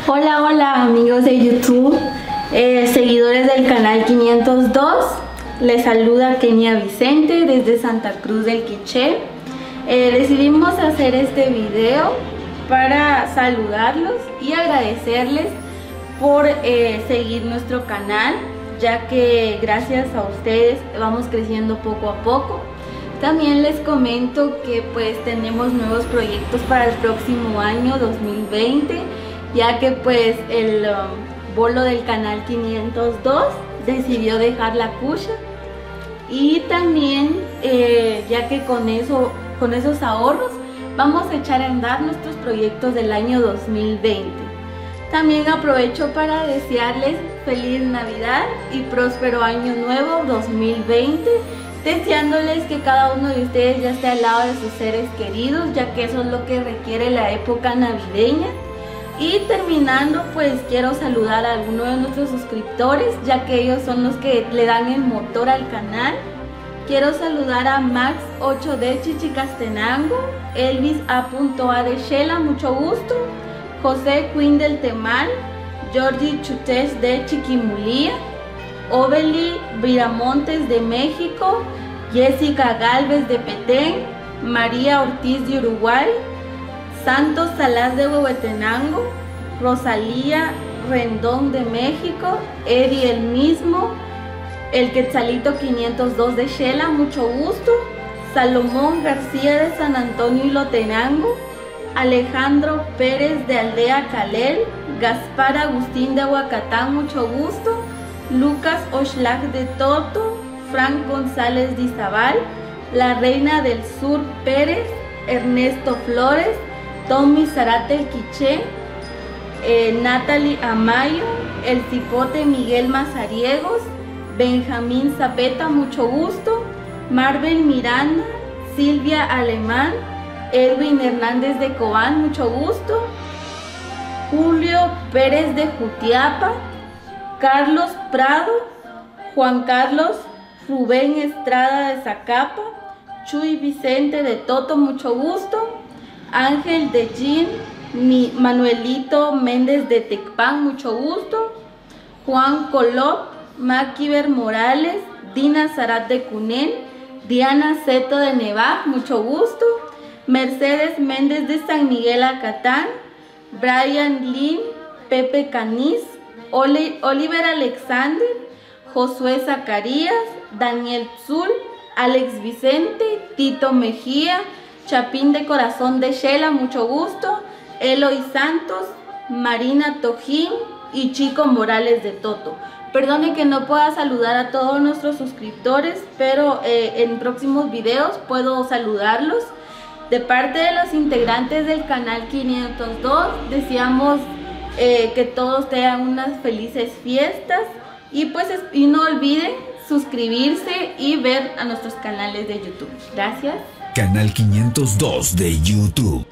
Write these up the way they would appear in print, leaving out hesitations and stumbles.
Hola, hola amigos de YouTube, seguidores del canal 502. Les saluda Kenia Vicente desde Santa Cruz del Quiché. Decidimos hacer este video para saludarlos y agradecerles por seguir nuestro canal, ya que gracias a ustedes vamos creciendo poco a poco. También les comento que pues tenemos nuevos proyectos para el próximo año 2020, ya que pues el bolo del canal 502 decidió dejar la cucha, y también ya que con esos ahorros vamos a echar a andar nuestros proyectos del año 2020. También aprovecho para desearles feliz Navidad y próspero año nuevo 2020, deseándoles que cada uno de ustedes ya esté al lado de sus seres queridos, ya que eso es lo que requiere la época navideña. Y terminando, pues quiero saludar a algunos de nuestros suscriptores, ya que ellos son los que le dan el motor al canal. Quiero saludar a Max 8 de Chichicastenango, Elvis A. de Shela, mucho gusto, José Quinn del Temal, Georgie Chutes de Chiquimulía, Oveli Viramontes de México, Jessica Galvez de Petén, María Ortiz de Uruguay, Santos Salaz de Huehuetenango, Rosalía Rendón de México, Eddie el mismo, el Quetzalito 502 de Shela, mucho gusto, Salomón García de San Antonio y Lotenango, Alejandro Pérez de Aldea Calel, Gaspar Agustín de Aguacatán, mucho gusto, Lucas Oshlag de Toto, Frank González de Izabal, La Reina del Sur Pérez, Ernesto Flores, Tommy Zarate el Quiché, Natalie Amayo, El Cipote Miguel Mazariegos, Benjamín Zapeta, mucho gusto, Marvel Miranda, Silvia Alemán, Edwin Hernández de Cobán, mucho gusto, Julio Pérez de Jutiapa, Carlos Prado, Juan Carlos Rubén Estrada de Zacapa, Chuy Vicente de Toto, mucho gusto, Ángel de Jean, Manuelito Méndez de Tecpán, mucho gusto, Juan Colop, Maquiver Morales, Dina Zarat de Cunén, Diana Zeto de Nevac, mucho gusto, Mercedes Méndez de San Miguel Acatán, Brian Lin, Pepe Canís, Oliver Alexander, Josué Zacarías, Daniel Zul, Alex Vicente, Tito Mejía, Chapín de Corazón de Shela, mucho gusto, Eloy Santos, Marina Tojín y Chico Morales de Toto. Perdone que no pueda saludar a todos nuestros suscriptores, pero en próximos videos puedo saludarlos. De parte de los integrantes del canal 502, deseamos que todos tengan unas felices fiestas y no olviden suscribirse y ver a nuestros canales de YouTube. Gracias. Canal 502 de YouTube.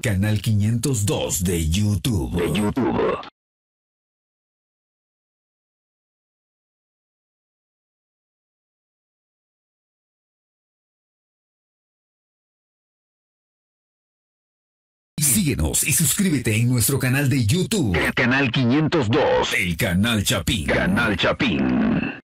Canal 502 de YouTube. Síguenos y suscríbete en nuestro canal de YouTube. El Canal 502. El Canal Chapín. Canal Chapín.